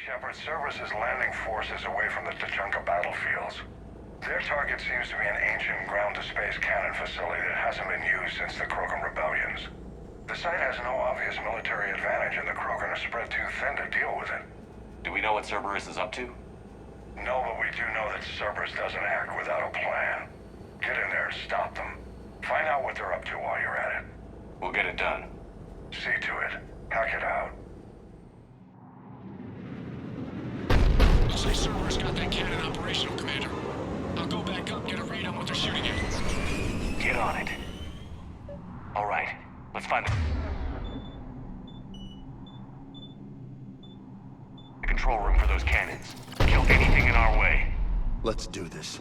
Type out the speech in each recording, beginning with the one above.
Shepard, Cerberus' landing forces away from the Tuchanka battlefields. Their target seems to be an ancient ground-to-space cannon facility that hasn't been used since the Krogan rebellions. The site has no obvious military advantage, and the Krogan are spread too thin to deal with it. Do we know what Cerberus is up to? No, but we do know that Cerberus doesn't act without a plan. Get in there and stop them. Find out what they're up to while you're at it. We'll get it done. See to it. Hack it out. Looks like Cerberus got that cannon operational, Commander. I'll go back up, get a read on what they're shooting at. Get on it. All right, let's find the control room for those cannons. Kill anything in our way. Let's do this.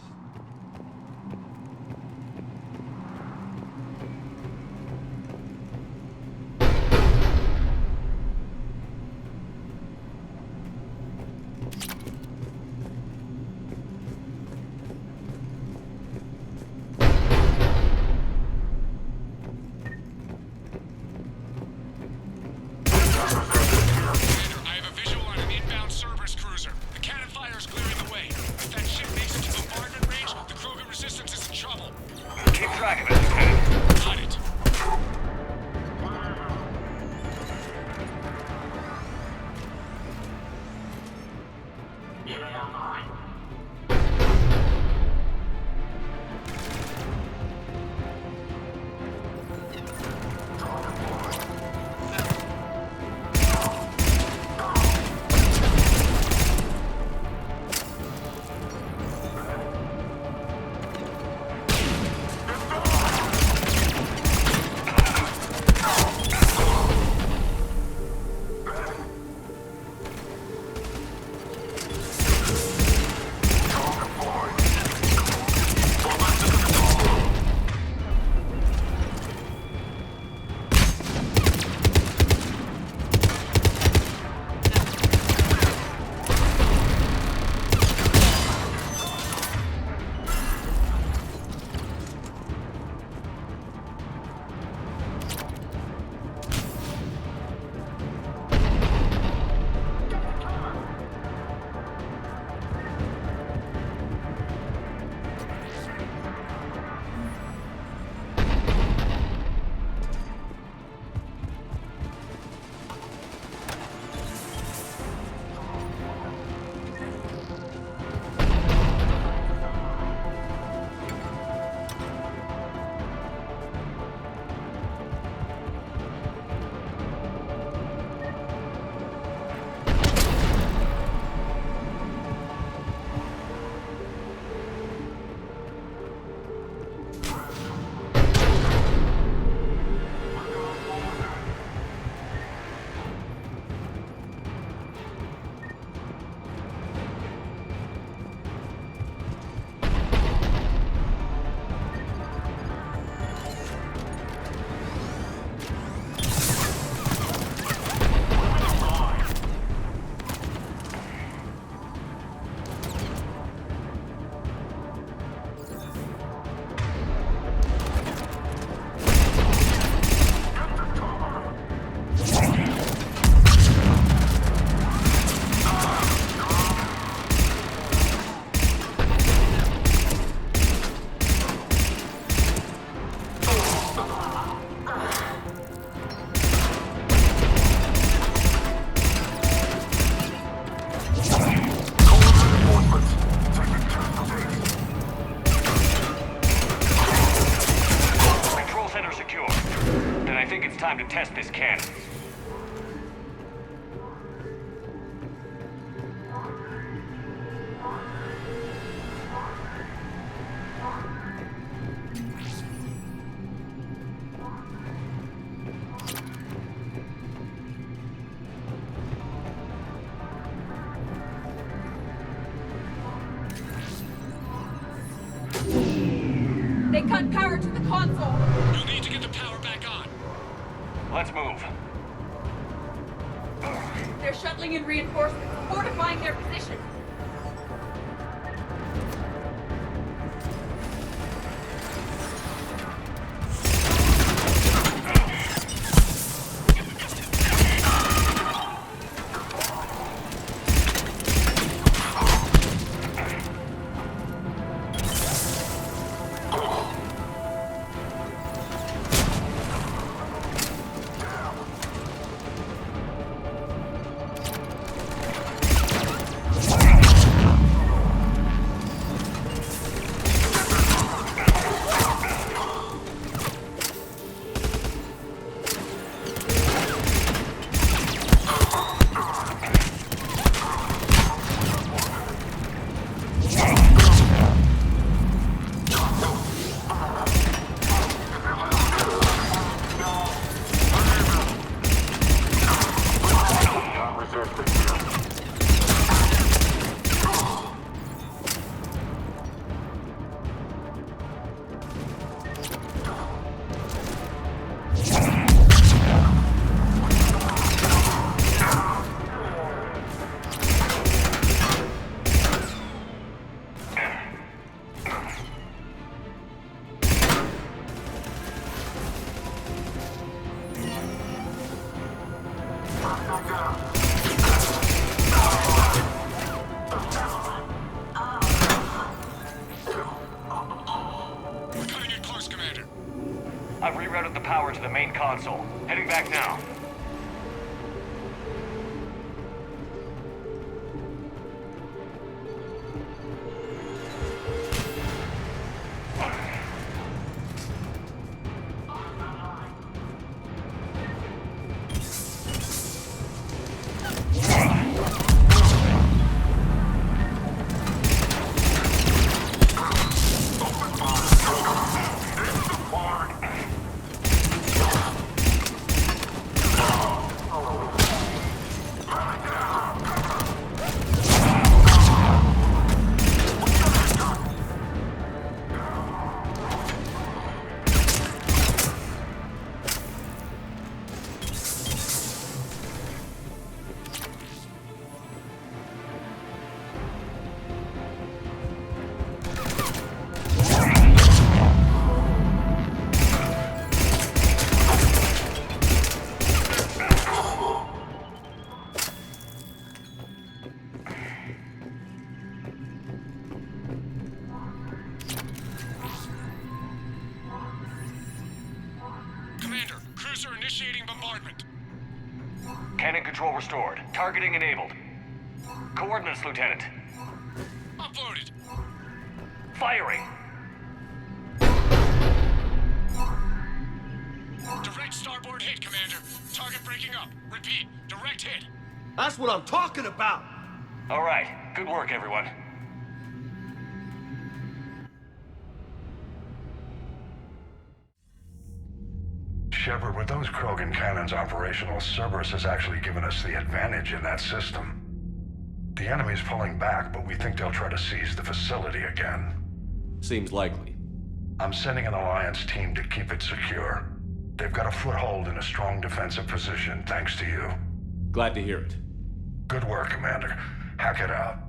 Cerberus cruiser. The cannon fire is clearing the way. If that ship makes it to bombardment range, cut power to the console. You'll need to get the power back on. Let's move. They're shuttling in reinforcements, fortifying their position. We're cutting it close, Commander. I've rerouted the power to the main console. Heading back now. Commander, cruiser initiating bombardment. Cannon control restored. Targeting enabled. Coordinates, Lieutenant. Uploaded. Firing! Direct starboard hit, Commander. Target breaking up. Repeat, direct hit. That's what I'm talking about! All right. Good work, everyone. Shepard, with those Krogan cannons operational, Cerberus has actually given us the advantage in that system. The enemy's pulling back, but we think they'll try to seize the facility again. Seems likely. I'm sending an Alliance team to keep it secure. They've got a foothold in a strong defensive position, thanks to you. Glad to hear it. Good work, Commander. Hack it out.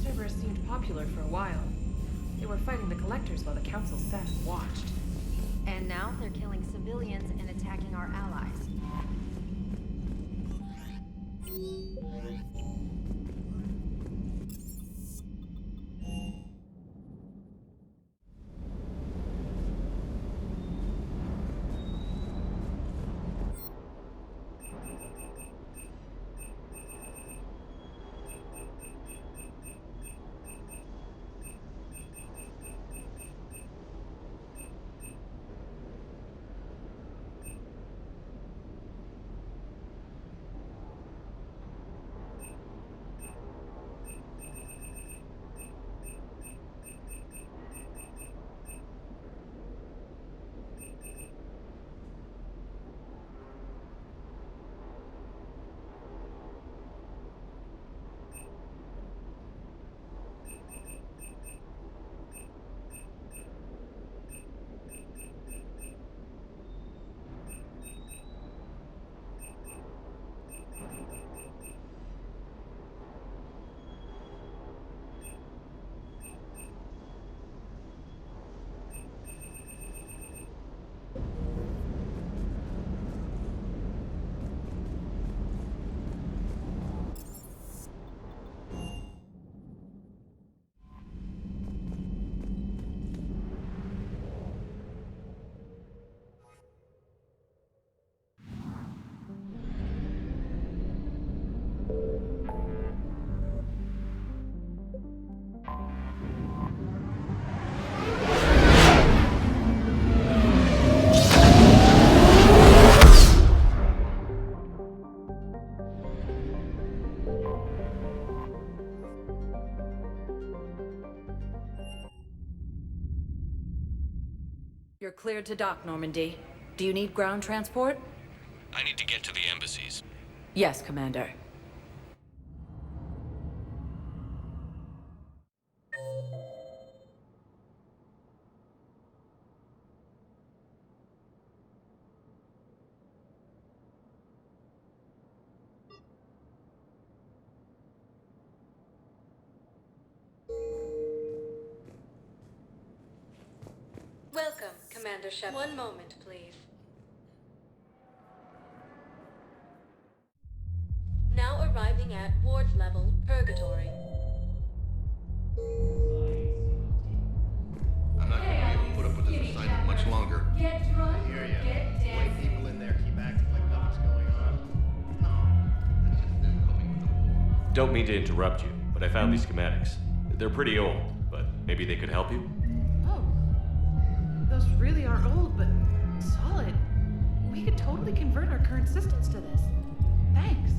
Cerberus seemed popular for a while. They were fighting the Collectors while the Council sat and watched. And now they're killing civilians and attacking our allies. You're cleared to dock, Normandy. Do you need ground transport? I need to get to the embassies. Yes, Commander. Welcome, Commander Shepard. One moment, please. Now arriving at ward level Purgatory. I'm not going to be able to put up with this assignment much longer. Get drunk. I hear you. 20 people in there keep acting like nothing's going on. No, that's just them coping with the war. Don't mean to interrupt you, but I found these schematics. They're pretty old, but maybe they could help you? Oh. Those really are old, but solid. We could totally convert our current systems to this. Thanks.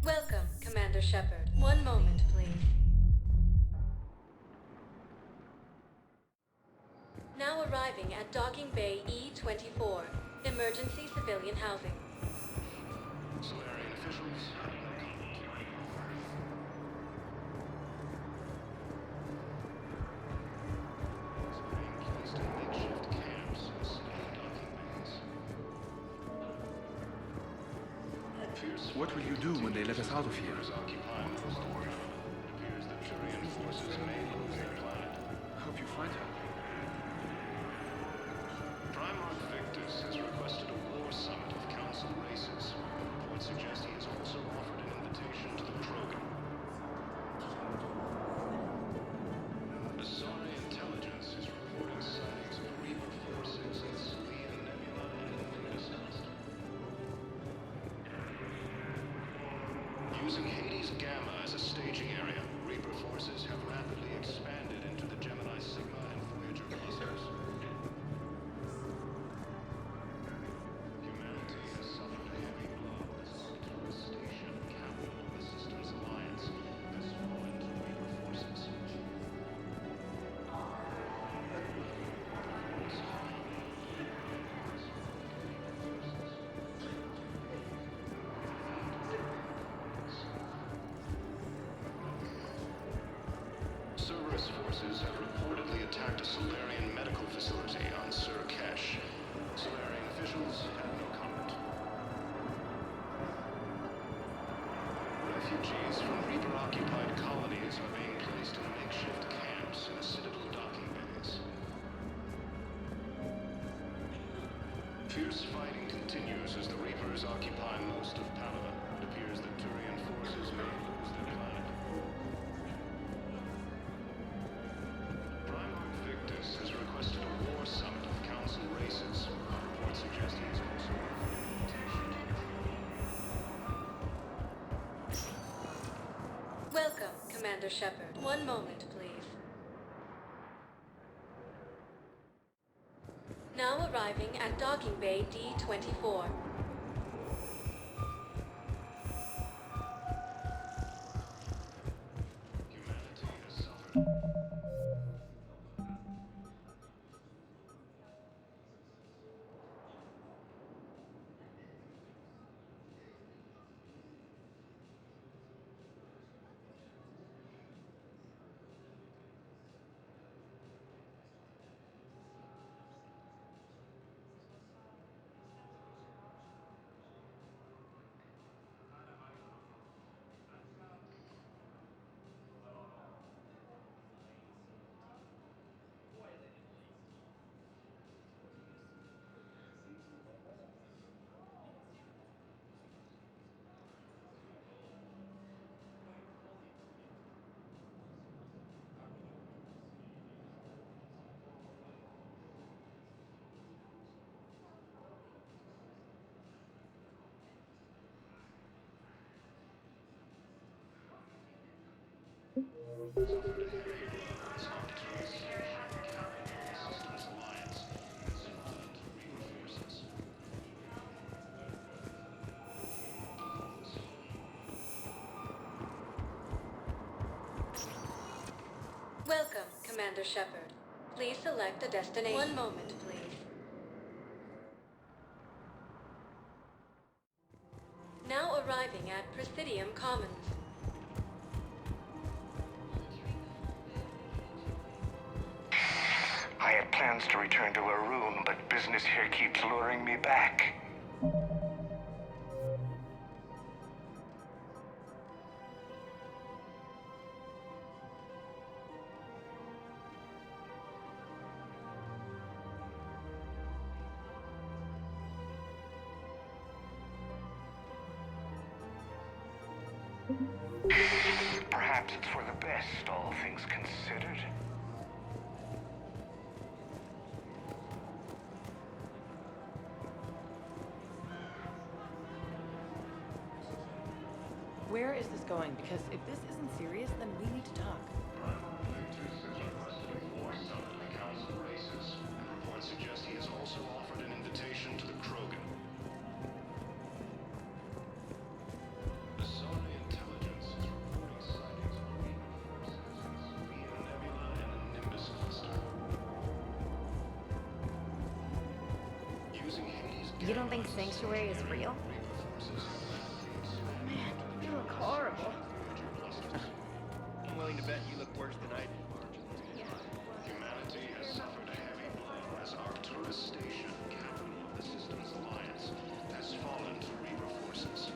Welcome, Commander Shepard. One moment, please. Now arriving at Docking Bay E24, emergency civilian housing. Solarian officials have no comment. Being placed in makeshift camps in civilian docking bays. What will you do when they let us out of here? Occupy most of the planet. It appears that Turian forces may lose their planet. I hope you find her. Primarch Victus has requested a war summit of council races. Reports suggest he has also offered an invitation to the Krogan. Asari intelligence is reporting sightings of Reaper forces in Selene Nebula and Luminescence. Using Hades Gamma as a staging area, Reaper forces have rapidly expanded into the Gemini Sigma and Voyager clusters. Humanity has suffered heavy blows. Devastation, capital of the Systems Alliance, has fallen to Reaper forces. Cerberus forces have reportedly attacked a Solarian medical facility on Surkesh. Solarian officials have no comment. Refugees from Reaper-occupied colonies are being placed in makeshift camps in the Citadel docking bays. Fierce fighting continues as the Reapers occupy most of Palaven. It appears that Turian forces may lose their planet. Primarch Victus has requested a war summit of council races. Reports suggest he is also offered an invitation to the Krogan. Welcome, Commander Shepard. One moment, please. Now arriving at Docking Bay D24. Humanity has suffered. Welcome, Commander Shepard. Please select a destination. One moment, please. Now arriving at Presidium Commons. I had plans to return to Arun, but business here keeps luring me back. Perhaps it's for the best, all things considered. Where is this going? Because if this isn't serious, then we need to talk. Council races, and reports suggest he has also offered an invitation to the Krogan. The Sony intelligence is reporting sightings of Via Nebula and the Nimbus cluster. Using Hades' You don't think Sanctuary is real? Man, you look horrible. I'm willing to bet you look worse than I do. Humanity has suffered a heavy blow as Arcturus Station, capital of the Systems Alliance, has fallen to Reaper forces.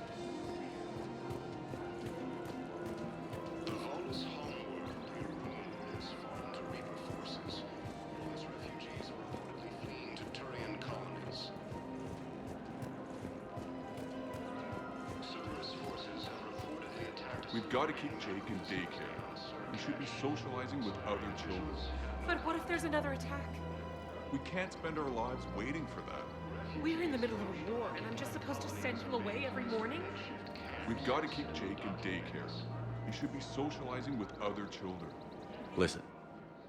The Volus homeworld, has fallen to Reaper forces. Volus refugees are reportedly fleeing to Turian colonies. Cerberus forces have reportedly attacked. We've got to keep Jake in daycare. We should be socializing with other children. But what if there's another attack? We can't spend our lives waiting for that. We're in the middle of a war, and I'm just supposed to send him away every morning? We've got to keep Jake in daycare. He should be socializing with other children. Listen,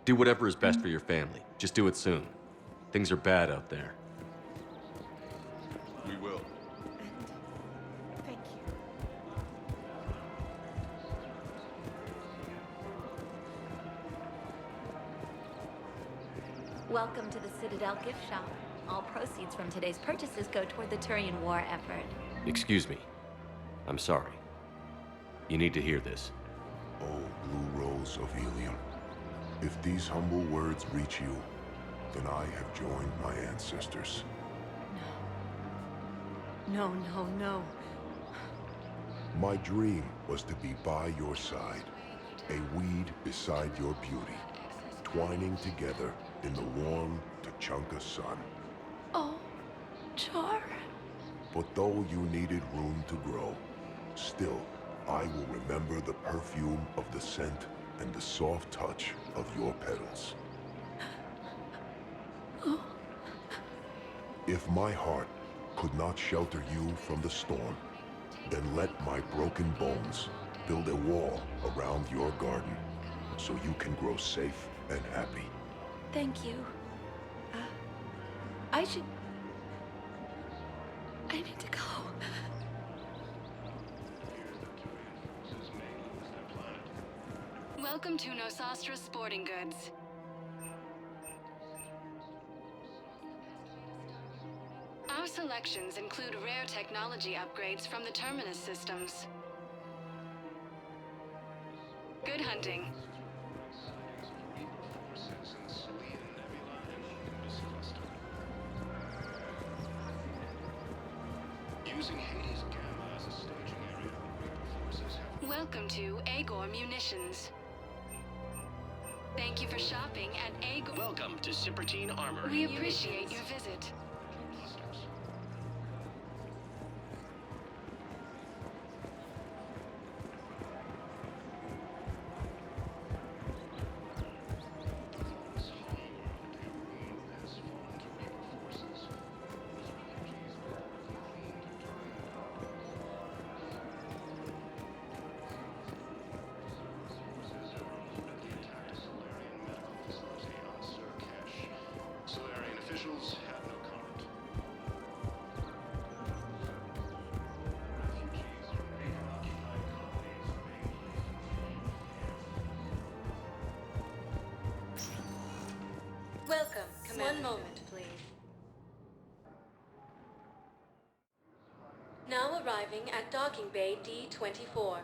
do whatever is best for your family. Just do it soon. Things are bad out there. We will. And thank you. Welcome to the Citadel gift shop. All proceeds from today's purchases go toward the Turian war effort. Excuse me. I'm sorry. You need to hear this. Oh, Blue Rose of Helium. If these humble words reach you, then I have joined my ancestors. No, no, no. My dream was to be by your side, a weed beside your beauty, twining together in the warm Tuchanka sun. Oh, Char. But though you needed room to grow, still, I will remember the perfume of the scent and the soft touch of your petals. If my heart could not shelter you from the storm, then let my broken bones build a wall around your garden so you can grow safe and happy. Thank you. I need to go. Welcome to Nosastra Sporting Goods. Our selections include rare technology upgrades from the Terminus systems. Good hunting. Using Hades Gamma as a staging area, Reaper forces have Welcome to Agor Munitions. Thank you for shopping at Agor. Welcome to Cypertine Armor. We appreciate your visit. clusters. This homeworld, Arun, has fallen to Reaper forces. Those refugees are fleeing to Turian colonies. Forces have reportedly attacked a Solarian medical facility on Surkesh. Solarian officials have no comment. One moment, please. Now arriving at docking bay D24.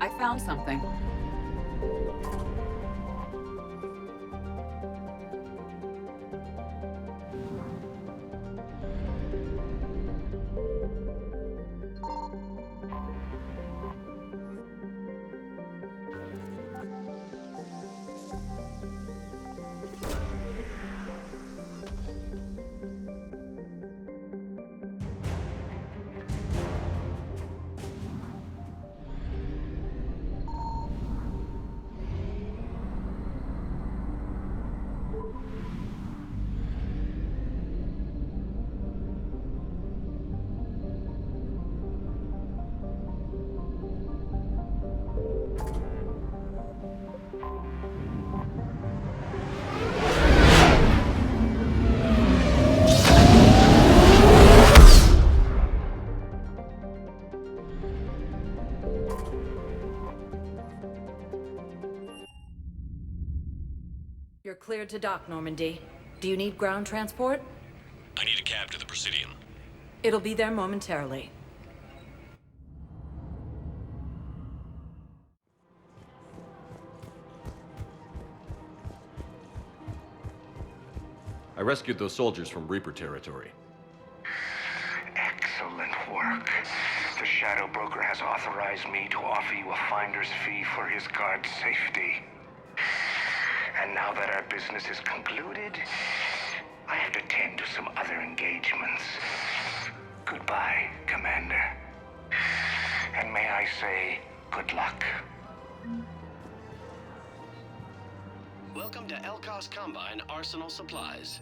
I found something. You're cleared to dock, Normandy. Do you need ground transport? I need a cab to the Presidium. It'll be there momentarily. I rescued those soldiers from Reaper territory. Excellent work. The Shadow Broker has authorized me to offer you a finder's fee for his guard's safety. And now that our business is concluded, I have to tend to some other engagements. Goodbye, Commander. And may I say, good luck. Welcome to LCOS Combine Arsenal Supplies.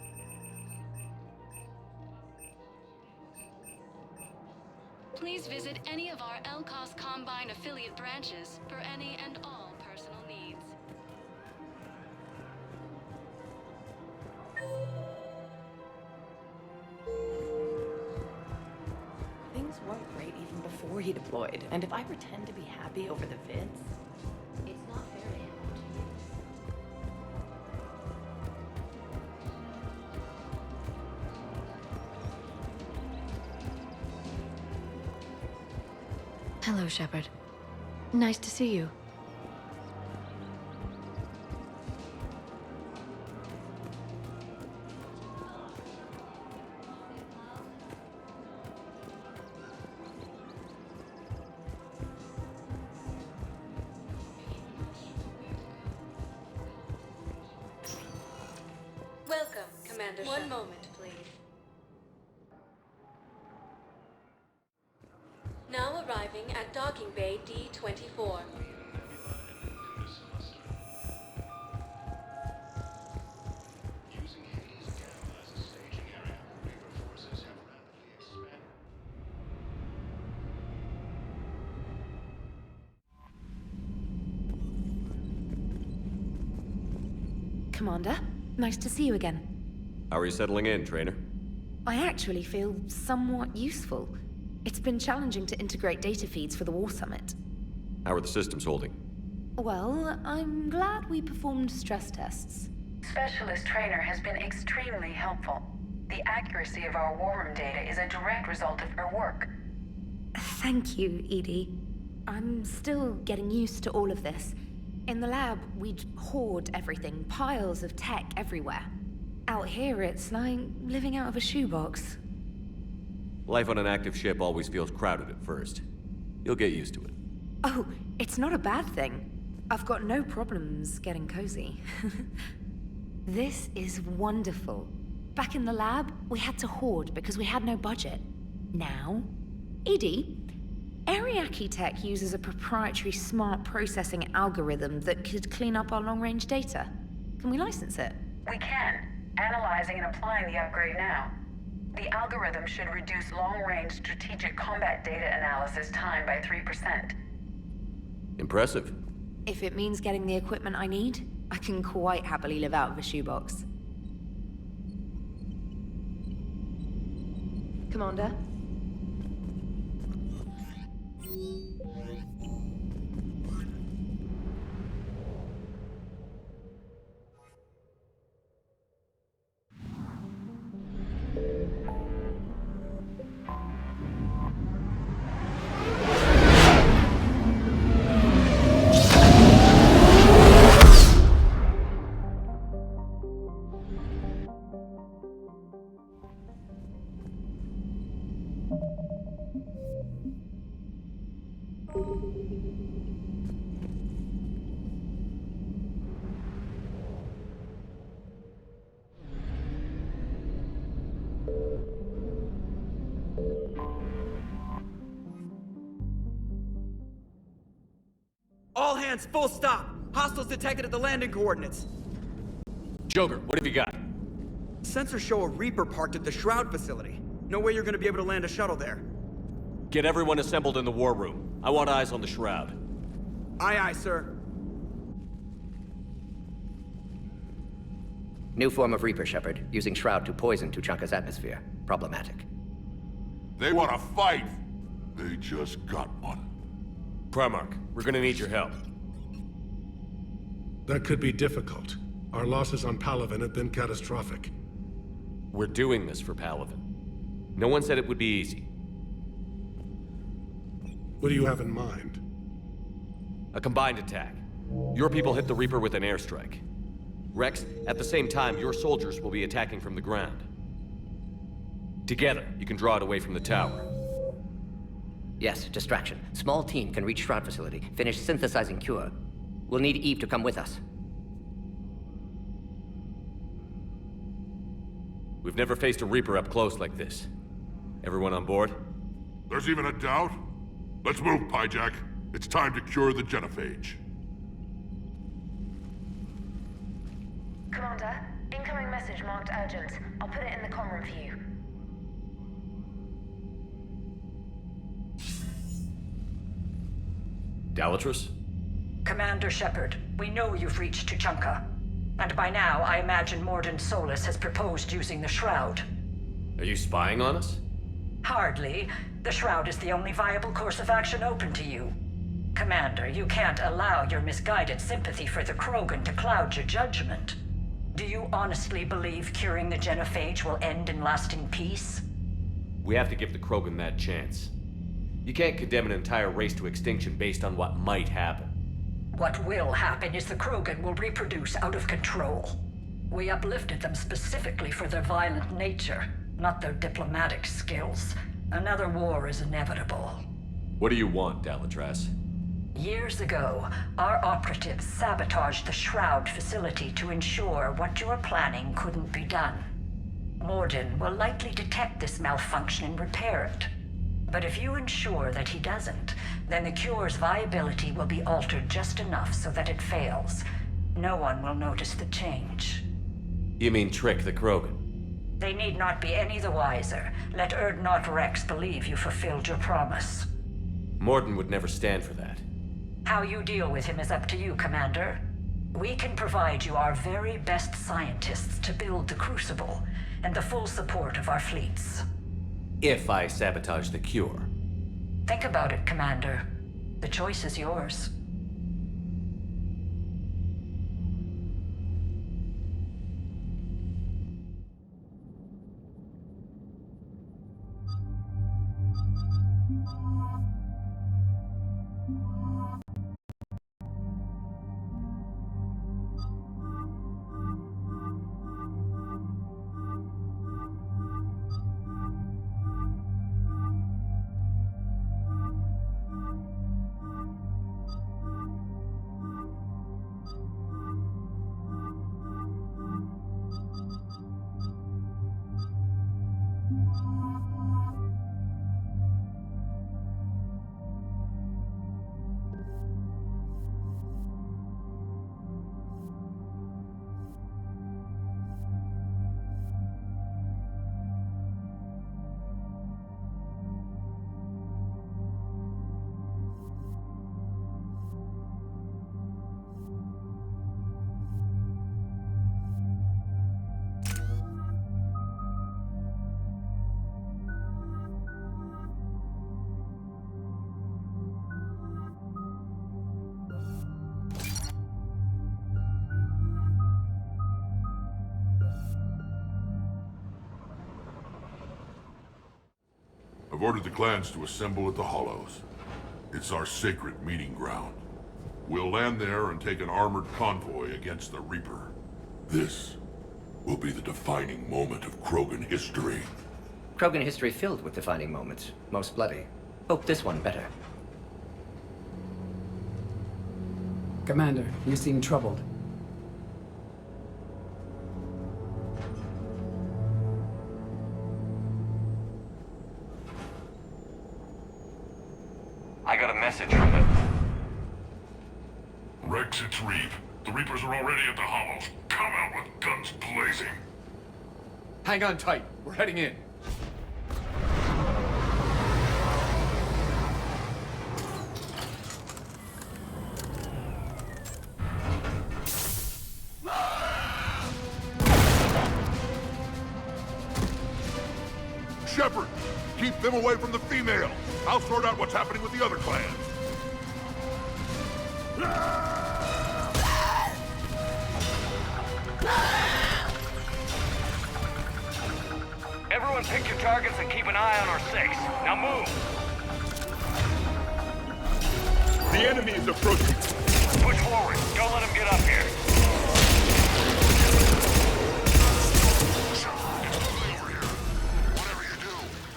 Please visit any of our LCOS Combine affiliate branches for any and all personal needs. Things weren't great even before he deployed, and if I pretend to be happy over the vids... It's not fair to him. Hello, Shepard. Nice to see you. Welcome, Commander. One moment, please. Now arriving at docking bay D24. Commander, nice to see you again. How are you settling in, Trainer? I actually feel somewhat useful. It's been challenging to integrate data feeds for the War Summit. How are the systems holding? Well, I'm glad we performed stress tests. Specialist Trainer has been extremely helpful. The accuracy of our war room data is a direct result of her work. Thank you, Edie. I'm still getting used to all of this. In the lab, we'd hoard everything, piles of tech everywhere. Out here, it's like living out of a shoebox. Life on an active ship always feels crowded at first. You'll get used to it. Oh, it's not a bad thing. I've got no problems getting cozy. This is wonderful. Back in the lab, we had to hoard because we had no budget. Now, Edie, Ariake Tech uses a proprietary smart processing algorithm that could clean up our long-range data. Can we license it? We can. Analyzing and applying the upgrade now. The algorithm should reduce long-range strategic combat data analysis time by 3%. Impressive. If it means getting the equipment I need, I can quite happily live out of a shoebox. Commander? All hands, full stop! Hostiles detected at the landing coordinates. Joker, what have you got? Sensors show a Reaper parked at the Shroud facility. No way you're gonna be able to land a shuttle there. Get everyone assembled in the war room. I want eyes on the Shroud. Aye, aye, sir. New form of Reaper, Shepard, using Shroud to poison Tuchanka's atmosphere. Problematic. They want to fight. They just got one. Primarch, we're gonna need your help. That could be difficult. Our losses on Palaven have been catastrophic. We're doing this for Palaven. No one said it would be easy. What do you have in mind? A combined attack. Your people hit the Reaper with an airstrike. Rex, at the same time, your soldiers will be attacking from the ground. Together, you can draw it away from the tower. Yes, distraction. Small team can reach Shroud facility, finish synthesizing cure. We'll need Eve to come with us. We've never faced a Reaper up close like this. Everyone on board? There's even a doubt? Let's move, Pyjack. It's time to cure the genophage. Commander, incoming message marked urgent. I'll put it in the comm room for you. Dalatrus? Commander Shepard, we know you've reached Tuchanka. And by now, I imagine Mordin Solus has proposed using the Shroud. Are you spying on us? Hardly. The Shroud is the only viable course of action open to you. Commander, you can't allow your misguided sympathy for the Krogan to cloud your judgment. Do you honestly believe curing the genophage will end in lasting peace? We have to give the Krogan that chance. You can't condemn an entire race to extinction based on what might happen. What will happen is the Krogan will reproduce out of control. We uplifted them specifically for their violent nature, not their diplomatic skills. Another war is inevitable. What do you want, Dalatrus? Years ago, our operatives sabotaged the Shroud facility to ensure what you were planning couldn't be done. Mordin will likely detect this malfunction and repair it. But if you ensure that he doesn't, then the cure's viability will be altered just enough so that it fails. No one will notice the change. You mean trick the Krogan? They need not be any the wiser. Let Urdnot Rex believe you fulfilled your promise. Mordin would never stand for that. How you deal with him is up to you, Commander. We can provide you our very best scientists to build the Crucible, and the full support of our fleets. If I sabotage the cure. Think about it, Commander. The choice is yours. I've ordered the clans to assemble at the Hollows. It's our sacred meeting ground. We'll land there and take an armored convoy against the Reaper. This will be the defining moment of Krogan history. Krogan history filled with defining moments. Most bloody. Hope this one better. Commander, you seem troubled. I got a message from it. Rex, it's Reeve. The Reapers are already at the Hollows. Come out with guns blazing. Hang on tight. We're heading in. Shepard, keep them away from the female. I'll sort out what's happening with the other clans. Everyone pick your targets and keep an eye on our 6. Now move! The enemy is approaching. Push forward. Don't let them get up here.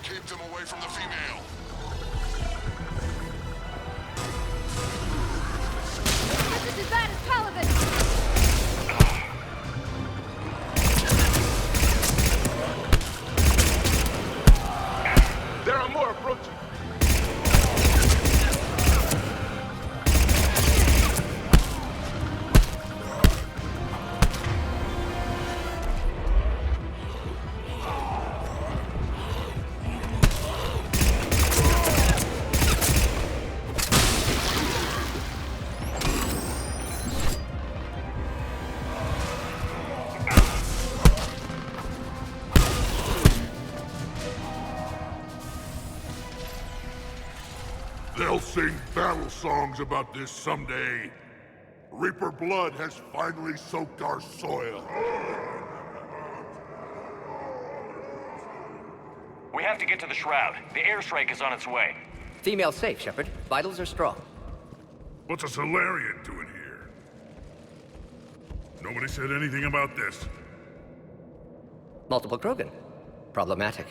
Keep them away from the female. This is as bad as Paladin! There are more approaching. They'll sing battle songs about this someday. Reaper blood has finally soaked our soil. We have to get to the Shroud. The airstrike is on its way. Female safe, Shepard. Vitals are strong. What's a Solarian doing here? Nobody said anything about this. Multiple Krogan. Problematic.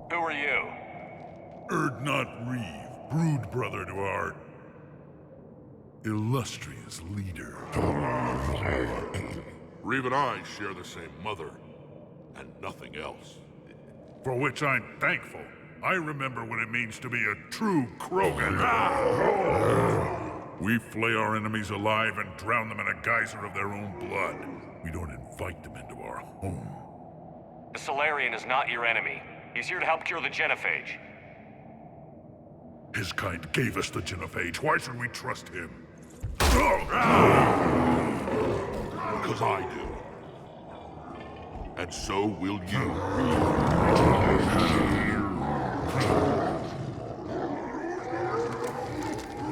Who are you? Erdnot Reeve, brood brother to our illustrious leader. Reeve and I share the same mother, and nothing else. For which I'm thankful. I remember what it means to be a true Krogan. We flay our enemies alive and drown them in a geyser of their own blood. We don't invite them into our home. The Solarian is not your enemy. He's here to help cure the genophage. His kind gave us the genophage. Why should we trust him? Because I do. And so will you.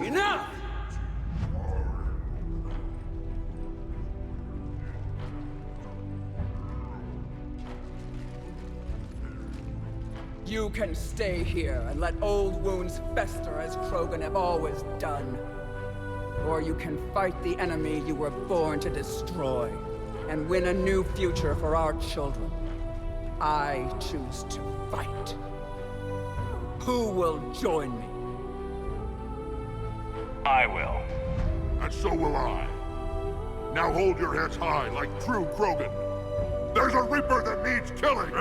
Enough! You can stay here and let old wounds fester as Krogan have always done. Or you can fight the enemy you were born to destroy and win a new future for our children. I choose to fight. Who will join me? I will. And so will I. Now hold your heads high like true Krogan. There's a Reaper that needs killing!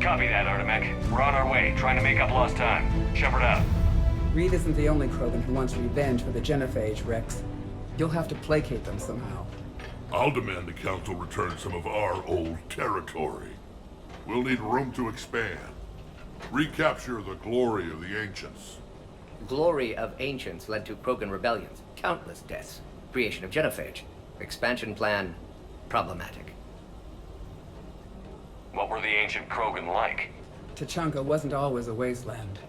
Copy that, Artemek. We're on our way, trying to make up lost time. Shepard out. Reed isn't the only Krogan who wants revenge for the genophage, Rex. You'll have to placate them somehow. I'll demand the Council return some of our old territory. We'll need room to expand. Recapture the glory of the Ancients. Glory of Ancients led to Krogan rebellions, countless deaths, creation of genophage. Expansion plan, problematic. What were the ancient Krogan like? Tuchanka wasn't always a wasteland.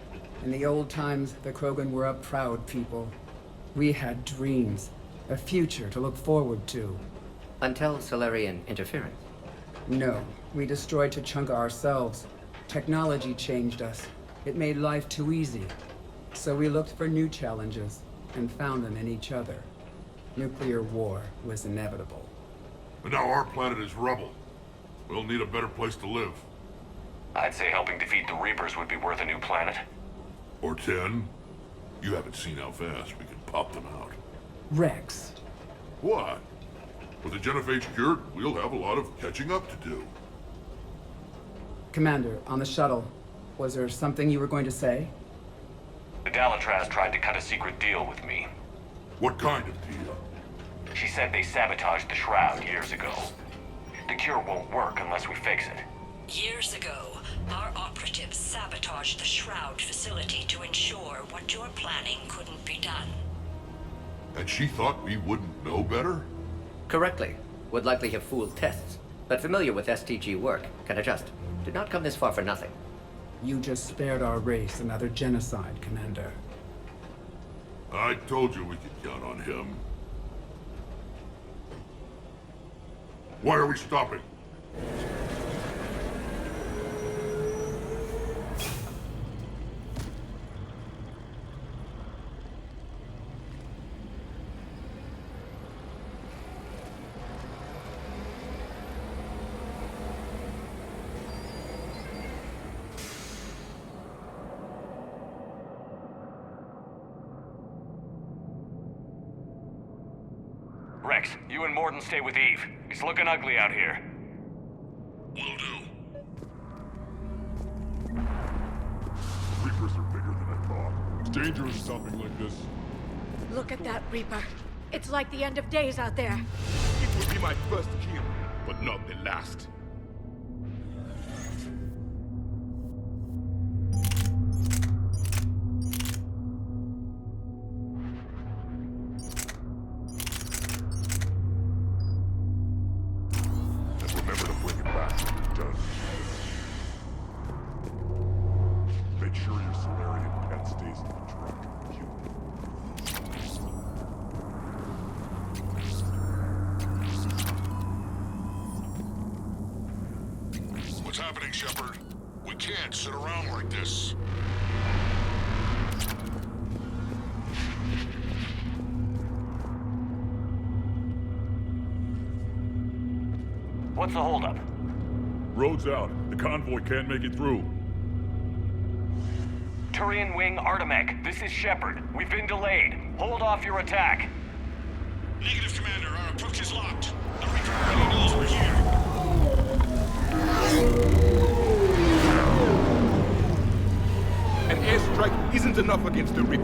In the old times, the Krogan were a proud people. We had dreams, a future to look forward to. Until Solarian interference. No, we destroyed Tuchanka ourselves. Technology changed us. It made life too easy. So we looked for new challenges, and found them in each other. Nuclear war was inevitable. And now our planet is rubble. We'll need a better place to live. I'd say helping defeat the Reapers would be worth a new planet. Or 10. You haven't seen how fast we can pop them out. Rex. What? With the genophage cured, we'll have a lot of catching up to do. Commander, on the shuttle, was there something you were going to say? The Dalatraz tried to cut a secret deal with me. What kind of deal? She said they sabotaged the Shroud years ago. The cure won't work unless we fix it. Years ago, our operatives sabotaged the Shroud facility to ensure what you're planning couldn't be done. And she thought we wouldn't know better? Correctly. Would likely have fooled tests, but familiar with STG work, can adjust. Did not come this far for nothing. You just spared our race another genocide, Commander. I told you we could count on him. Why are we stopping? Rex, you and Morden stay with Eve. It's looking ugly out here. Will do. Reapers are bigger than I thought. It's dangerous something like this. Look at that Reaper. It's like the end of days out there. It will be my first kill, but not the last. What's happening, Shepard? We can't sit around like this. What's the holdup? Road's out. The convoy can't make it through. Turian Wing Artemech, this is Shepard. We've been delayed. Hold off your attack. Negative, Commander. Our approach is locked. The Reaper already knows we're here. An airstrike isn't enough against the Reaper.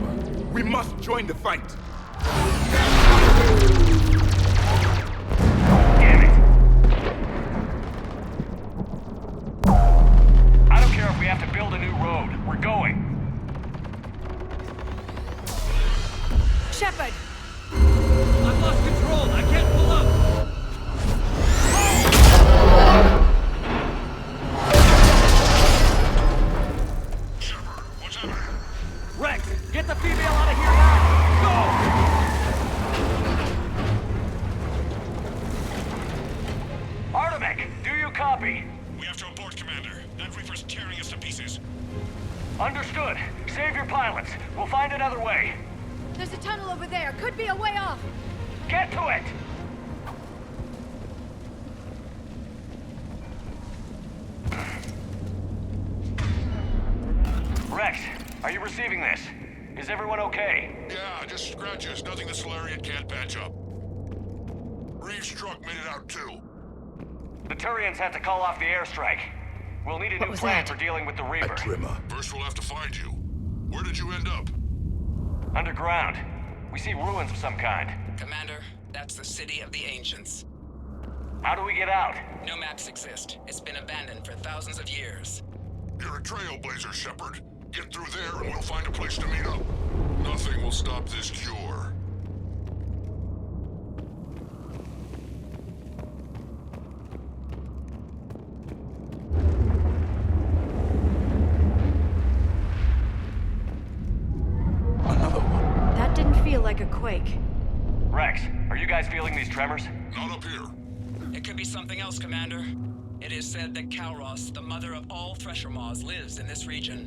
We must join the fight. Damn it! I don't care if we have to build a new road. We're going. Shepard! I've lost control. I can't pull up. Rex, get the female out of here now! Go! Artemech, do you copy? We have to abort, Commander. That Reaper's tearing us to pieces. Understood. Save your pilots. We'll find another way. There's a tunnel over there. Could be a way off. Get to it! Rex, are you receiving this? Is everyone okay? Yeah, just scratches. Nothing the Solarian can't patch up. Reeves' truck made it out too. The Turians had to call off the airstrike. We'll need a new plan for dealing with the Reaper. First we'll have to find you. Where did you end up? Underground. We see ruins of some kind. Commander, that's the city of the Ancients. How do we get out? No maps exist. It's been abandoned for thousands of years. You're a trailblazer, Shepard. Get through there and we'll find a place to meet up. Nothing will stop this cure. That didn't feel like a quake. Rex, are you guys feeling these tremors? Not up here. It could be something else, Commander. It is said that Kalros, the mother of all Thresher Maws, lives in this region.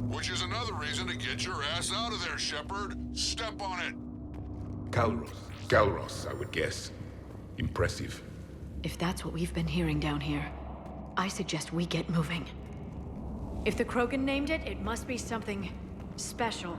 Which is another reason to get your ass out of there, Shepard. Step on it. Kalros, I would guess. Impressive. If that's what we've been hearing down here, I suggest we get moving. If the Krogan named it, it must be something special.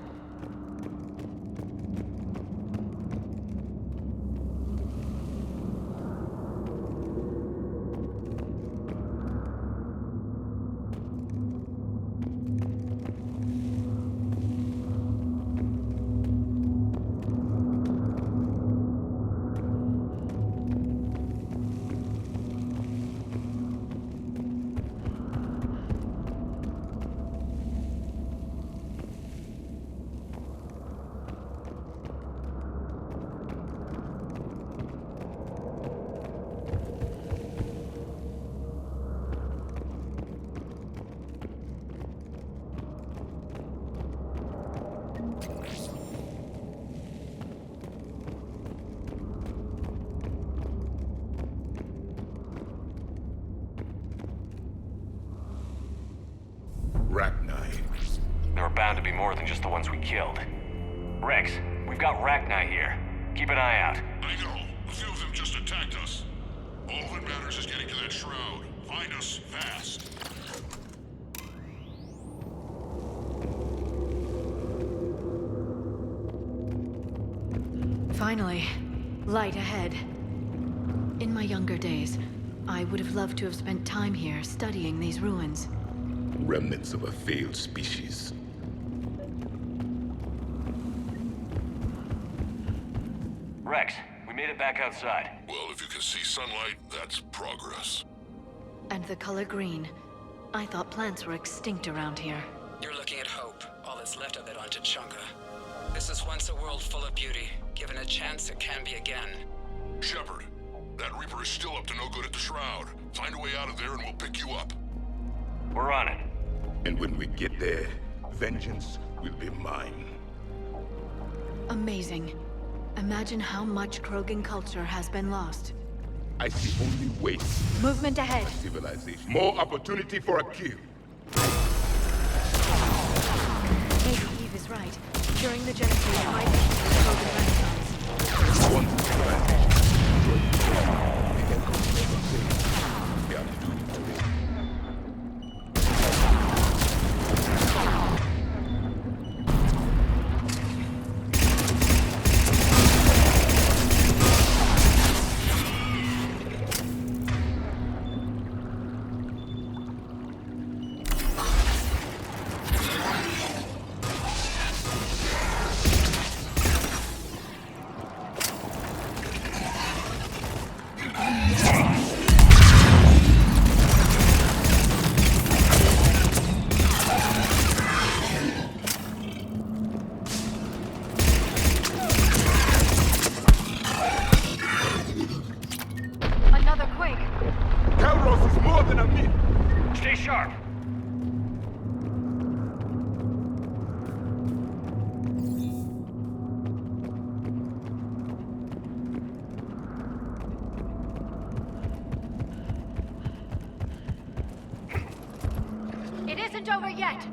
There are bound to be more than just the ones we killed. Rex, we've got Rachni here. Keep an eye out. I know. A few of them just attacked us. All that matters is getting to that shroud. Find us fast. Finally, light ahead. In my younger days, I would have loved to have spent time here studying these ruins. Remnants of a failed species. Rex, we made it back outside. Well, if you can see sunlight, that's progress. And the color green. I thought plants were extinct around here. You're looking at hope, all that's left of it on Tuchanka. This is once a world full of beauty. Given a chance, it can be again. Shepard, that Reaper is still up to no good at the Shroud. Find a way out of there and we'll pick you up. We're on it. And when we get there, vengeance will be mine. Amazing. Imagine how much Krogan culture has been lost. I see only waste. Movement ahead. Civilization. More opportunity for a kill. Maybe Eve is right. During the Genesis, might be the Krogan Renaissance. Once the civilization destroyed, they can control the things they are doing today. Kalros is more than a myth! Stay sharp! It isn't over yet!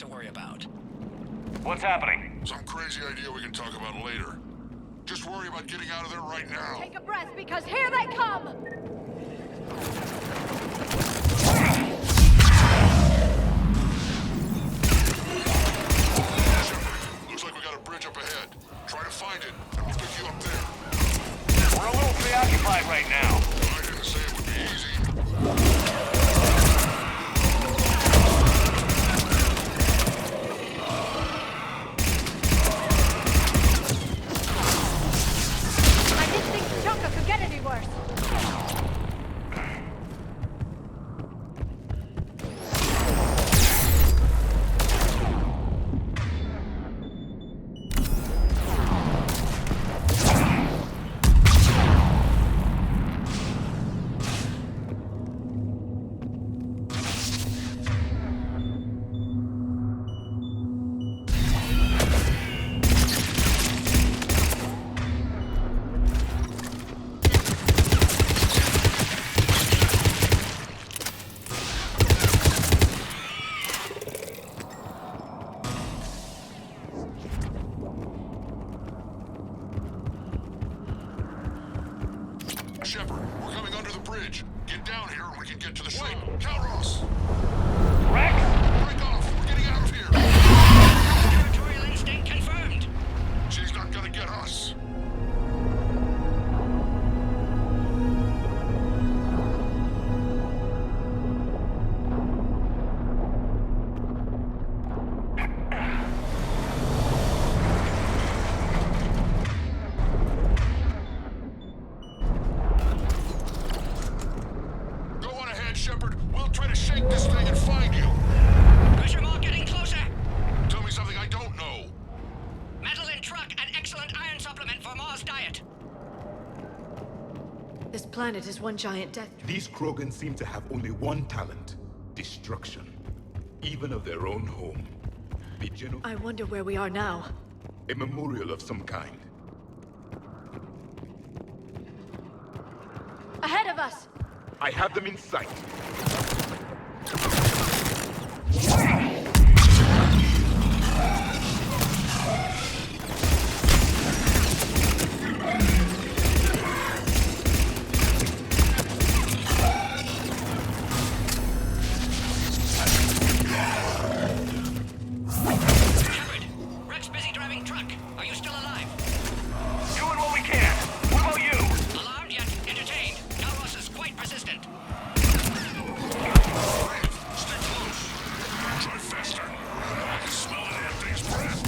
worry about. What's happening? Some crazy idea we can talk about later. Just worry about getting out of there right now. Take a breath, because here they come! Looks like we got a bridge up ahead. Try to find it, and we'll pick you up there. We're a little preoccupied right now. I didn't say it would be easy. I didn't think Tuchanks could get any worse. Shepard, we're coming under the bridge. Get down here and we can get to the ship. Kalros! Rex? Break off! We're getting out of here! Territorial instinct confirmed. She's not gonna get us. Go on ahead, Shepard. We'll try to shake this thing and find you. Pressure mark getting closer. Tell me something I don't know. Metal in truck and excellent iron supplement for Mars diet. This planet is one giant death. These Krogan seem to have only one talent: destruction. Even of their own home. The I wonder where we are now. a memorial of some kind. Ahead of us! I have them in sight. Shepard, Rex busy driving truck. Are you still alive? Doing what we can. What about you? Alarmed yet entertained. Kalros is quite persistent. Stay close. Try faster. I can smell the damn thing's breath.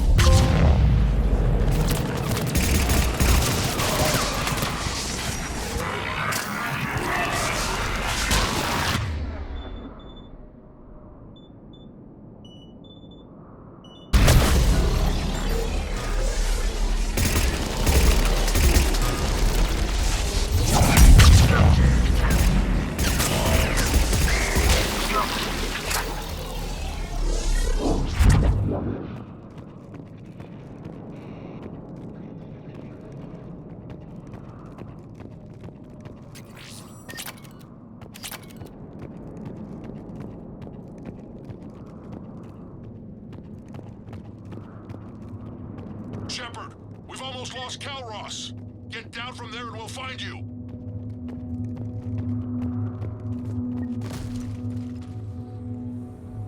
Shepard, we've almost lost Kalros. Get down from there and we'll find you.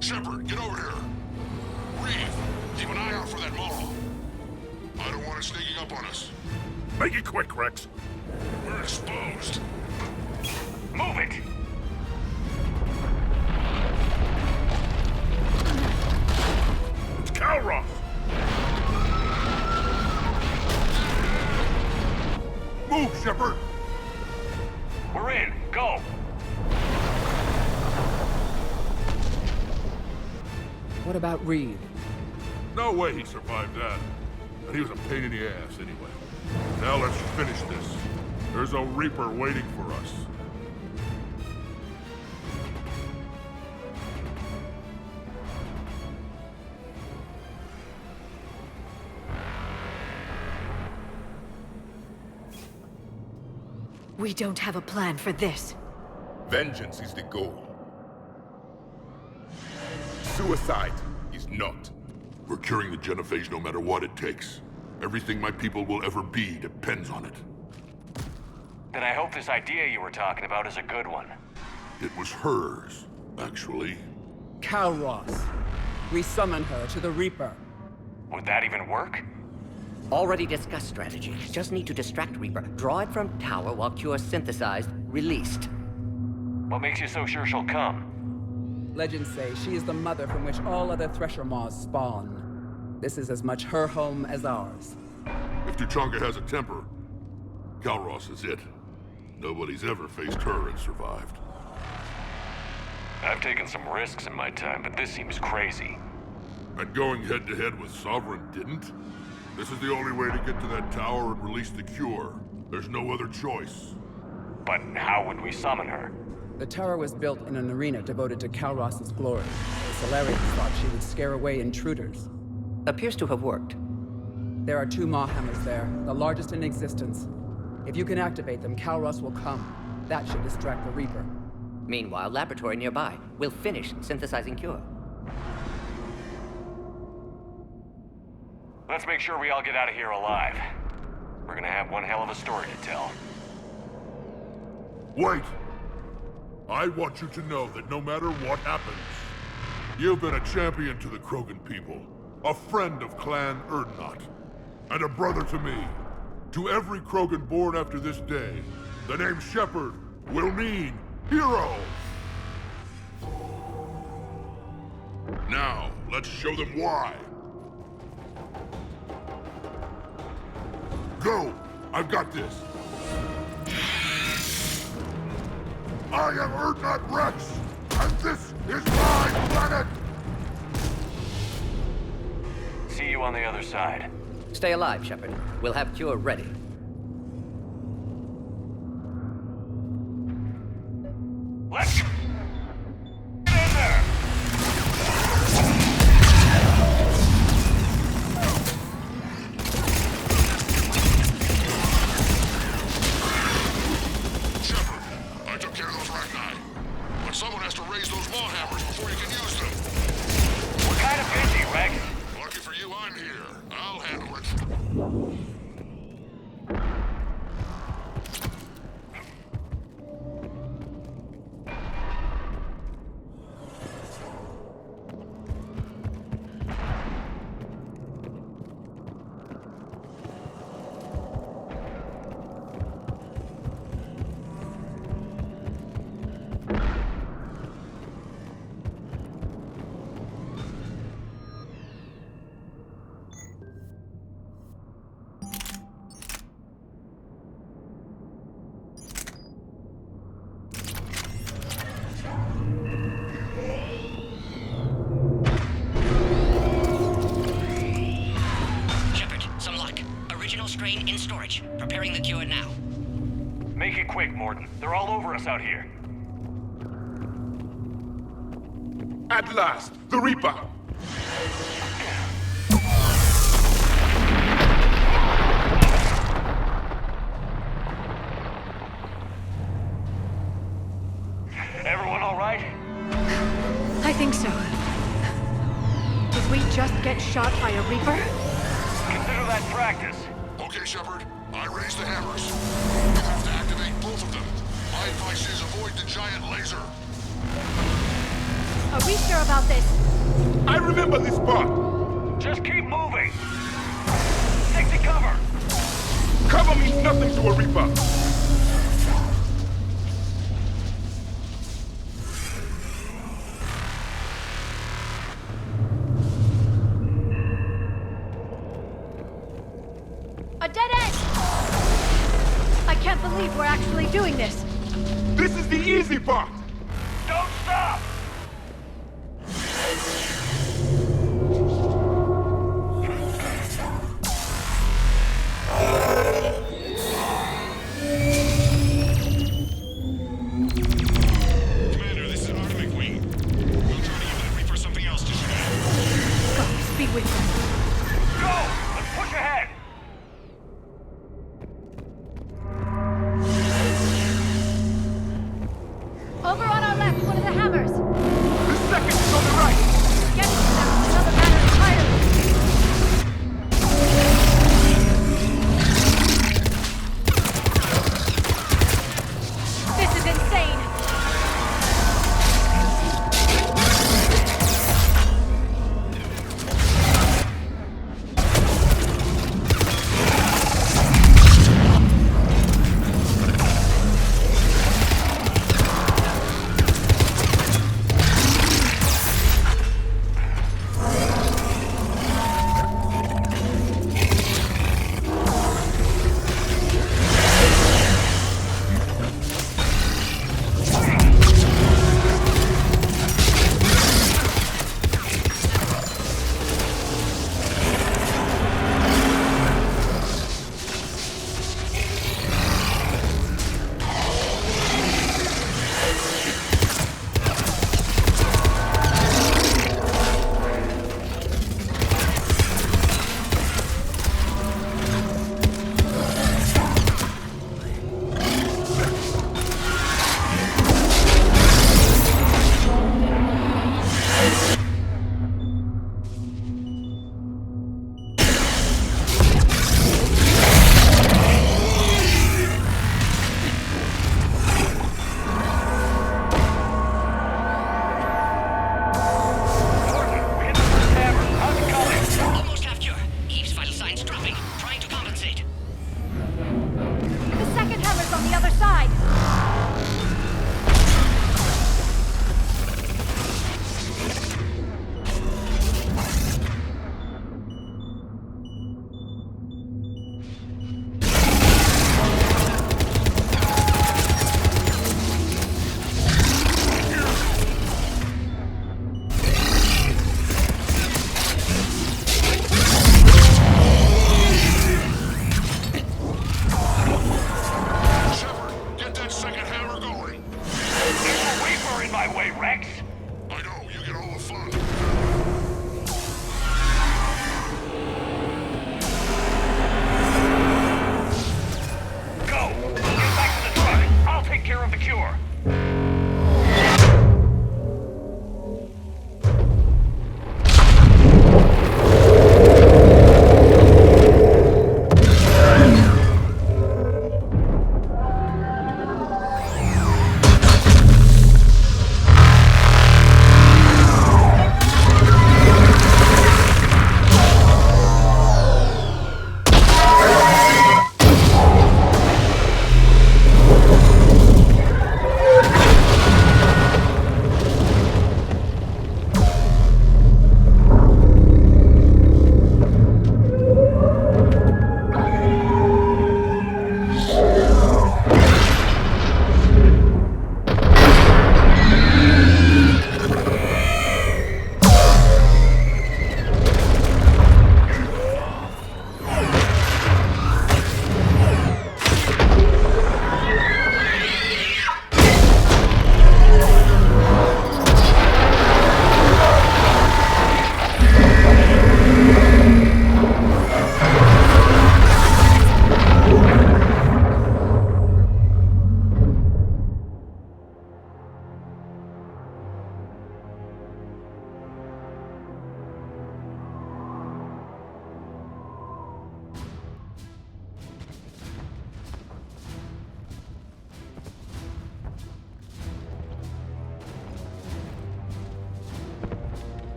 Shepard, get over here. Reeve, keep an eye out for that model. I don't want it sneaking up on us. Make it quick, Rex. We're exposed. Move it! It's Kalros! Move, Shepard! We're in. Go! What about Reeve? No way he survived that. And he was a pain in the ass anyway. Now let's finish this. There's a Reaper waiting for us. We don't have a plan for this. Vengeance is the goal. Suicide is is not. We're curing the genophage no matter what it takes. Everything my people will ever be depends on it. Then I hope this idea you were talking about is a good one. It was hers, actually. Kalros. We summon her to the Reaper. Would that even work? Already discussed strategy. Just need to distract Reaper. Draw it from tower while Cure synthesized, released. What makes you so sure she'll come? Legends say she is the mother from which all other Thresher Maws spawn. This is as much her home as ours. If Tuchanka has a temper, Kalros is it. Nobody's ever faced her and survived. I've taken some risks in my time, but this seems crazy. And going head-to-head with Sovereign didn't? This is the only way to get to that tower and release the cure. There's no other choice. But how would we summon her? The tower was built in an arena devoted to Kalros' glory. The Solarians thought she would scare away intruders. Appears to have worked. There are 2 Maw hammers there, the largest in existence. If you can activate them, Kalros will come. That should distract the Reaper. Meanwhile, laboratory nearby. We'll finish synthesizing Cure. Let's make sure we all get out of here alive. We're gonna have one hell of a story to tell. Wait! I want you to know that no matter what happens, you've been a champion to the Krogan people, a friend of Clan Erdnot, and a brother to me. To every Krogan born after this day, the name Shepard will mean hero! Now, let's show them why. Go! I've got this! I am Erdnot Rex, and this is my planet! See you on the other side. Stay alive, Shepard. We'll have Cure ready. Let's get in there! Shepard, I took care of those Ragni. But someone has to raise those Maw hammers before you can use them. We're kind of busy, Rex. Lucky for you, I'm here. I'll handle it. Strain in storage. Preparing the cure now. Make it quick, Morden. They're all over us out here. At last, the Reaper! Everyone all right? I think so. Did we just get shot by a Reaper? Consider that practice. Okay, Shepard. I raised the hammers. You have to activate both of them. My advice is avoid the giant laser. Are we sure about this? I remember this part! Just keep moving! Stick to cover! Cover means nothing to a Reaper! A dead end! I can't believe we're actually doing this! This is the easy part! Don't stop! Commander, this is Atomic Wing. We'll try to give that Reaper something else to shoot at. Go, be with them. Go! Let's push ahead! Over on our left, one of the hammers. The second is on the right! Get it, another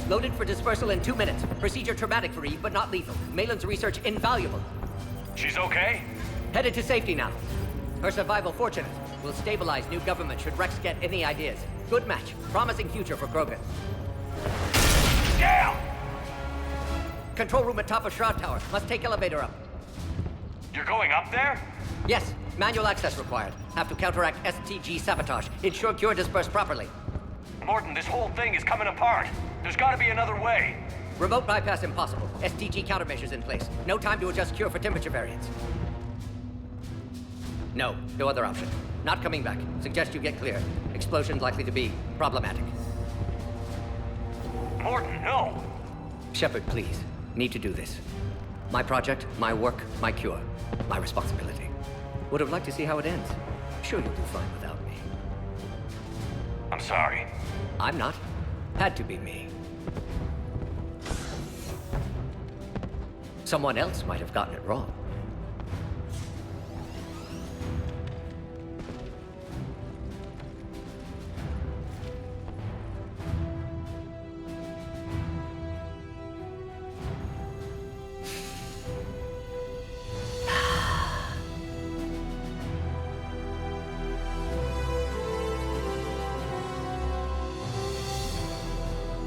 Loaded for dispersal in 2 minutes. Procedure traumatic for Eve, but not lethal. Malin's research invaluable. She's okay? Headed to safety now. Her survival fortunate. Will stabilize new government should Rex get any ideas. Good match. Promising future for Krogan. Down! Control room at top of Shroud Tower. Must take elevator up. You're going up there? Yes. Manual access required. Have to counteract STG sabotage. Ensure cure dispersed properly. Morton, this whole thing is coming apart. There's gotta be another way. Remote bypass impossible. STG countermeasures in place. No time to adjust cure for temperature variance. No other option. Not coming back. Suggest you get clear. Explosion likely to be problematic. Morton, no! Shepard, please. Need to do this. My project, my work, my cure. My responsibility. Would have liked to see how it ends. Sure you'll do fine without me. I'm sorry. I'm not. Had to be me. Someone else might have gotten it wrong.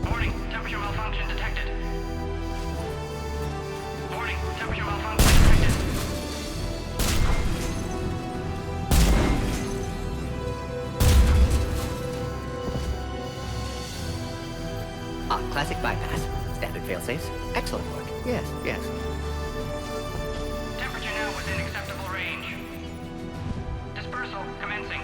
Warning, temperature malfunction detected. Warning, temperature malfunction detected. Classic bypass. Standard failsafes. Excellent work. Yes. Temperature now within acceptable range. Dispersal commencing.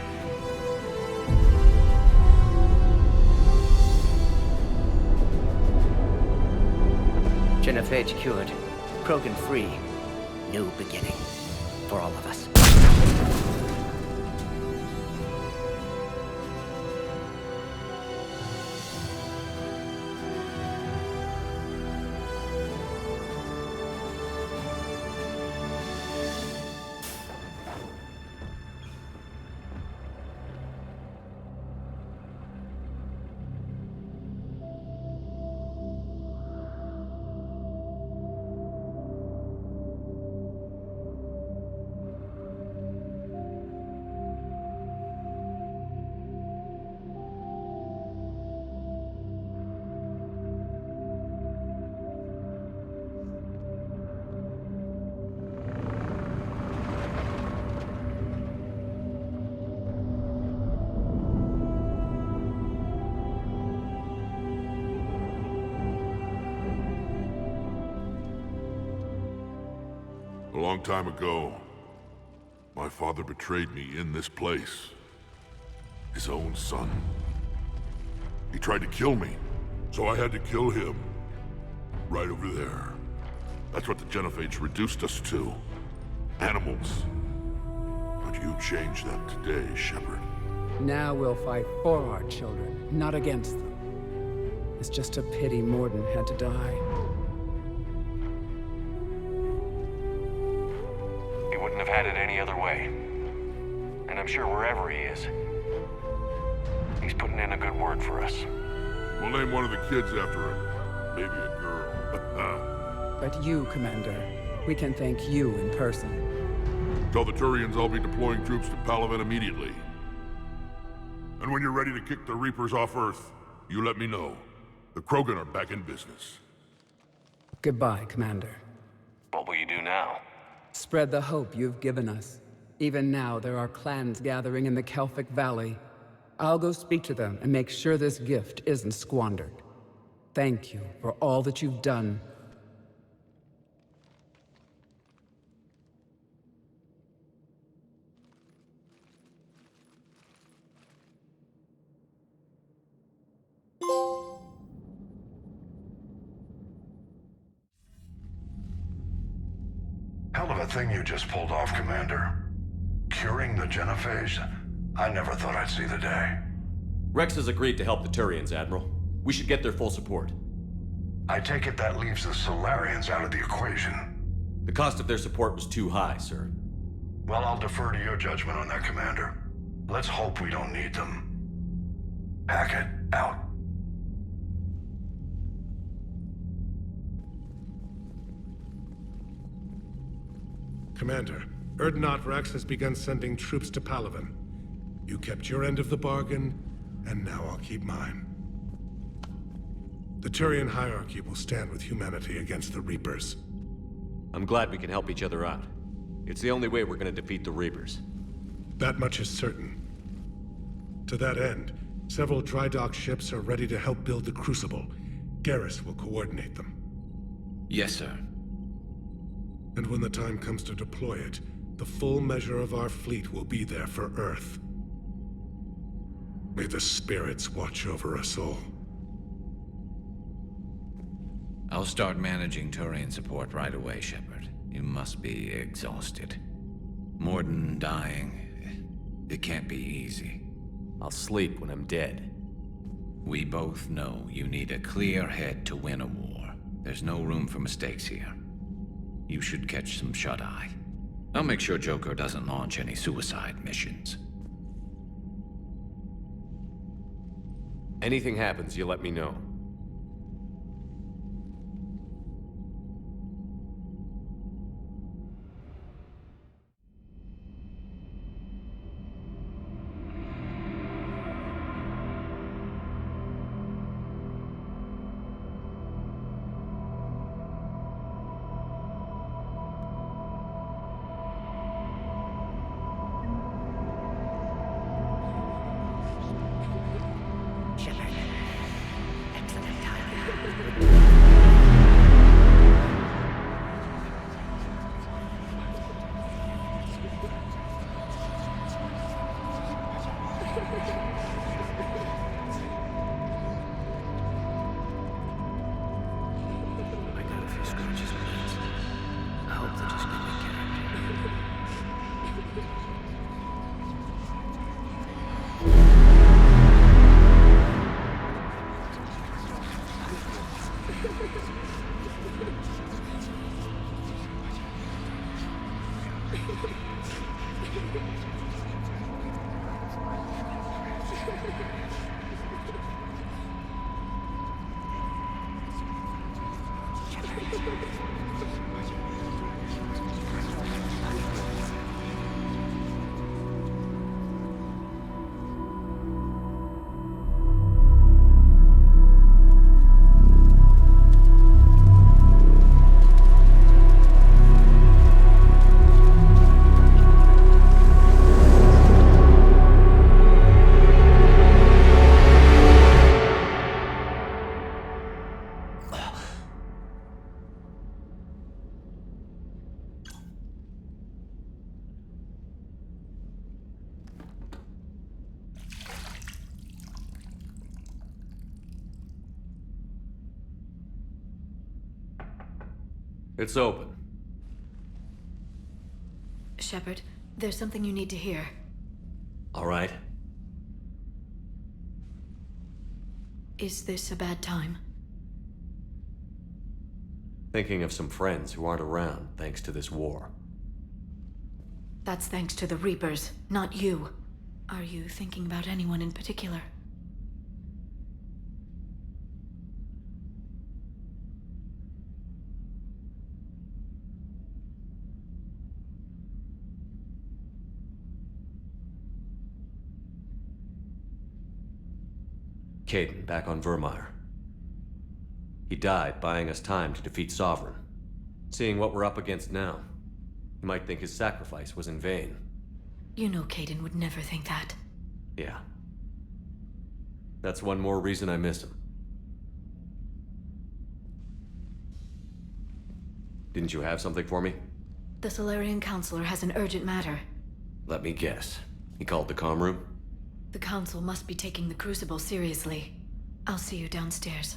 Genophage cured. Krogan free. New beginning. For all of us. A long time ago, my father betrayed me in this place. His own son. He tried to kill me, so I had to kill him. Right over there. That's what the Genophage reduced us to. Animals. But you changed that today, Shepard. Now we'll fight for our children, not against them. It's just a pity Morden had to die. He wouldn't have had it any other way. And I'm sure wherever he is, he's putting in a good word for us. We'll name one of the kids after him. Maybe a girl. But you, Commander, we can thank you in person. Tell the Turians I'll be deploying troops to Palaven immediately. And when you're ready to kick the Reapers off Earth, you let me know. The Krogan are back in business. Goodbye, Commander. What will you do now? Spread the hope you've given us. Even now, there are clans gathering in the Kelphic Valley. I'll go speak to them and make sure this gift isn't squandered. Thank you for all that you've done. Hell of a thing you just pulled off, Commander. Curing the Genophage? I never thought I'd see the day. Rex has agreed to help the Turians, Admiral. We should get their full support. I take it that leaves the Solarians out of the equation. The cost of their support was too high, sir. Well, I'll defer to your judgment on that, Commander. Let's hope we don't need them. Hackett, out. Commander, Urdnot Rex has begun sending troops to Palaven. You kept your end of the bargain, and now I'll keep mine. The Turian hierarchy will stand with humanity against the Reapers. I'm glad we can help each other out. It's the only way we're gonna defeat the Reapers. That much is certain. To that end, several dry dock ships are ready to help build the Crucible. Garrus will coordinate them. Yes, sir. And when the time comes to deploy it, the full measure of our fleet will be there for Earth. May the spirits watch over us all. I'll start managing Turian support right away, Shepard. You must be exhausted. Morden dying, it can't be easy. I'll sleep when I'm dead. We both know you need a clear head to win a war. There's no room for mistakes here. You should catch some shut-eye. I'll make sure Joker doesn't launch any suicide missions. Anything happens, you let me know. It's open. Shepard, there's something you need to hear. All right. Is this a bad time? Thinking of some friends who aren't around thanks to this war. That's thanks to the Reapers, not you. Are you thinking about anyone in particular? Caden, back on Vermeer. He died buying us time to defeat Sovereign. Seeing what we're up against now, you might think his sacrifice was in vain. You know Caden would never think that. Yeah. That's one more reason I miss him. Didn't you have something for me? The Solarian Counselor has an urgent matter. Let me guess. He called the comm room? The Council must be taking the Crucible seriously. I'll see you downstairs.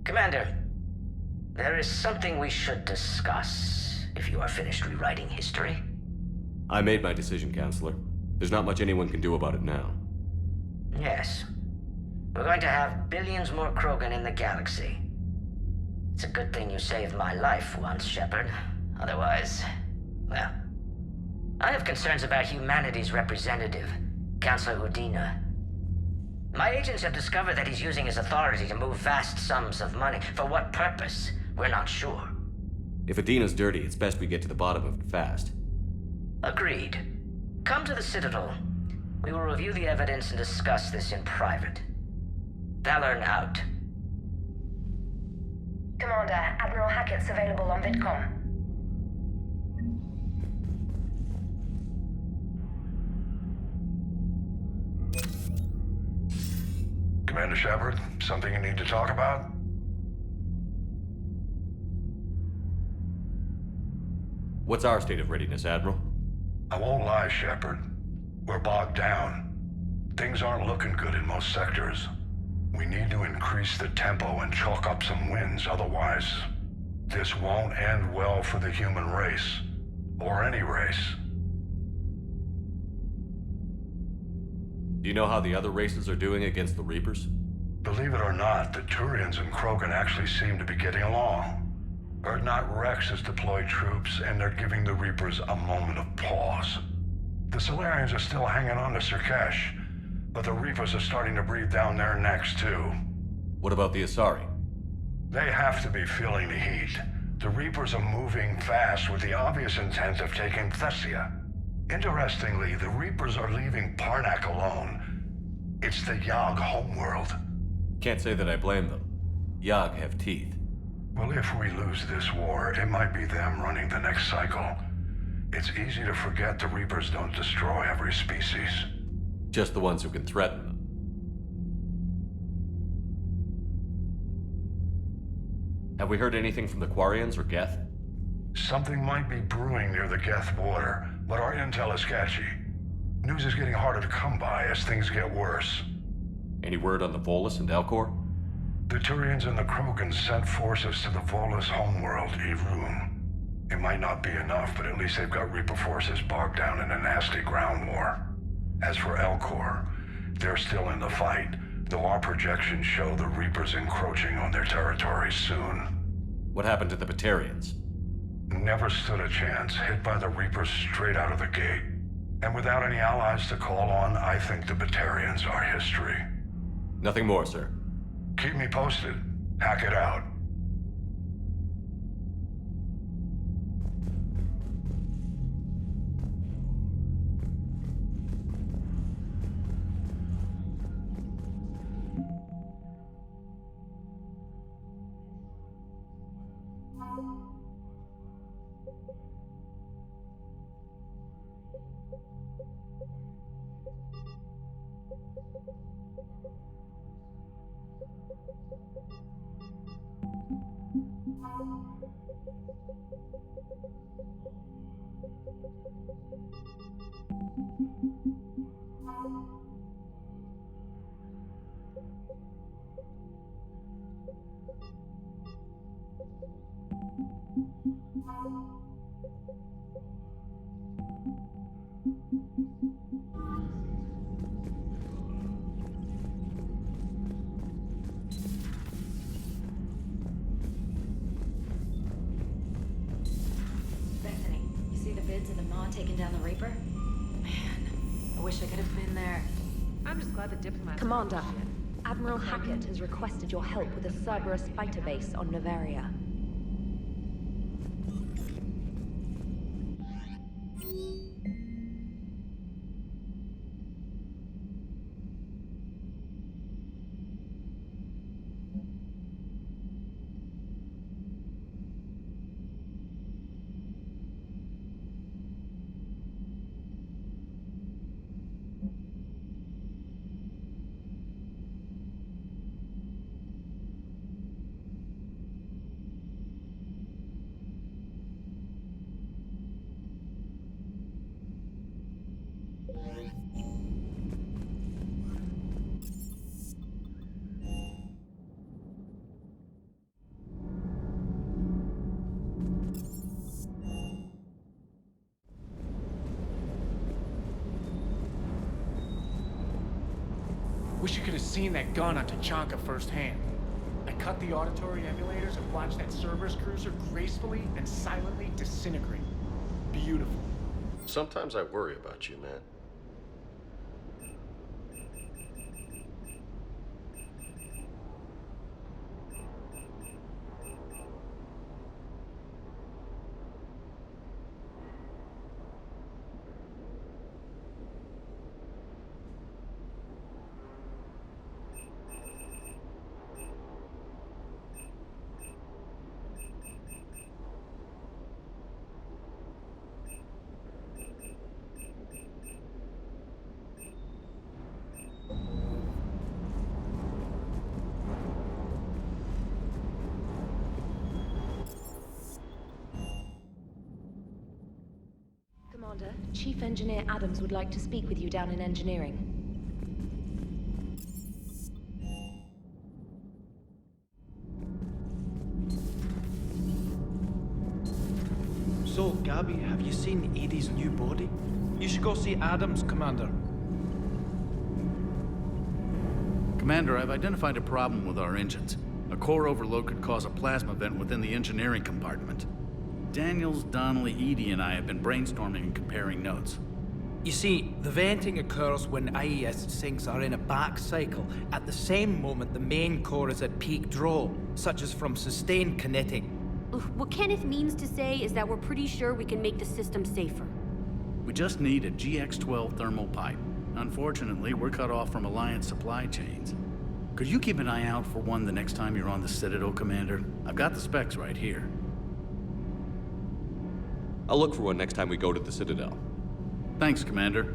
Commander, there is something we should discuss, if you are finished rewriting history. I made my decision, Counselor. There's not much anyone can do about it now. Yes. We're going to have billions more Krogan in the galaxy. It's a good thing you saved my life once, Shepard. Otherwise, well... I have concerns about humanity's representative, Counselor Udina. My agents have discovered that he's using his authority to move vast sums of money. For what purpose? We're not sure. If Adina's dirty, it's best we get to the bottom of it fast. Agreed. Come to the Citadel. We will review the evidence and discuss this in private. Valorn out. Commander, Admiral Hackett's available on VidCom. Commander Shepard, something you need to talk about? What's our state of readiness, Admiral? I won't lie, Shepard. We're bogged down. Things aren't looking good in most sectors. We need to increase the tempo and chalk up some wins, otherwise, this won't end well for the human race. Or any race. Do you know how the other races are doing against the Reapers? Believe it or not, the Turians and Krogan actually seem to be getting along. Urdnot Rex has deployed troops, and they're giving the Reapers a moment of pause. The Solarians are still hanging on to Sirkesh, but the Reapers are starting to breathe down their necks too. What about the Asari? They have to be feeling the heat. The Reapers are moving fast with the obvious intent of taking Thessia. Interestingly, the Reapers are leaving Parnak alone. It's the Yog homeworld. Can't say that I blame them. Yog have teeth. Well, if we lose this war, it might be them running the next cycle. It's easy to forget the Reapers don't destroy every species. Just the ones who can threaten them. Have we heard anything from the Quarians or Geth? Something might be brewing near the Geth border, but our intel is sketchy. News is getting harder to come by as things get worse. Any word on the Volus and Elcor? The Turians and the Krogan sent forces to the Volus homeworld, Irun. It might not be enough, but at least they've got Reaper forces bogged down in a nasty ground war. As for Elcor, they're still in the fight, though our projections show the Reapers encroaching on their territory soon. What happened to the Batarians? Never stood a chance, hit by the Reapers straight out of the gate. And without any allies to call on, I think the Batarians are history. Nothing more, sir. Keep me posted. Hack it out. Taking down the Reaper? Man, I wish I could have been there. I'm just glad the diplomats... Commander, Admiral Hackett has requested your help with a Cerberus fighter base on Noveria. Wish you could have seen that gun on Tuchanka firsthand. I cut the auditory emulators and watched that Cerberus cruiser gracefully and silently disintegrate. Beautiful. Sometimes I worry about you, man. Commander, Chief Engineer Adams would like to speak with you down in engineering. So, Gabby, have you seen Edie's new body? You should go see Adams, Commander. Commander, I've identified a problem with our engines. A core overload could cause a plasma vent within the engineering compartment. Daniels, Donnelly, Edie, and I have been brainstorming and comparing notes. You see, the venting occurs when IES sinks are in a back cycle, at the same moment the main core is at peak draw, such as from sustained kinetic. What Kenneth means to say is that we're pretty sure we can make the system safer. We just need a GX-12 thermal pipe. Unfortunately, we're cut off from Alliance supply chains. Could you keep an eye out for one the next time you're on the Citadel, Commander? I've got the specs right here. I'll look for one next time we go to the Citadel. Thanks, Commander.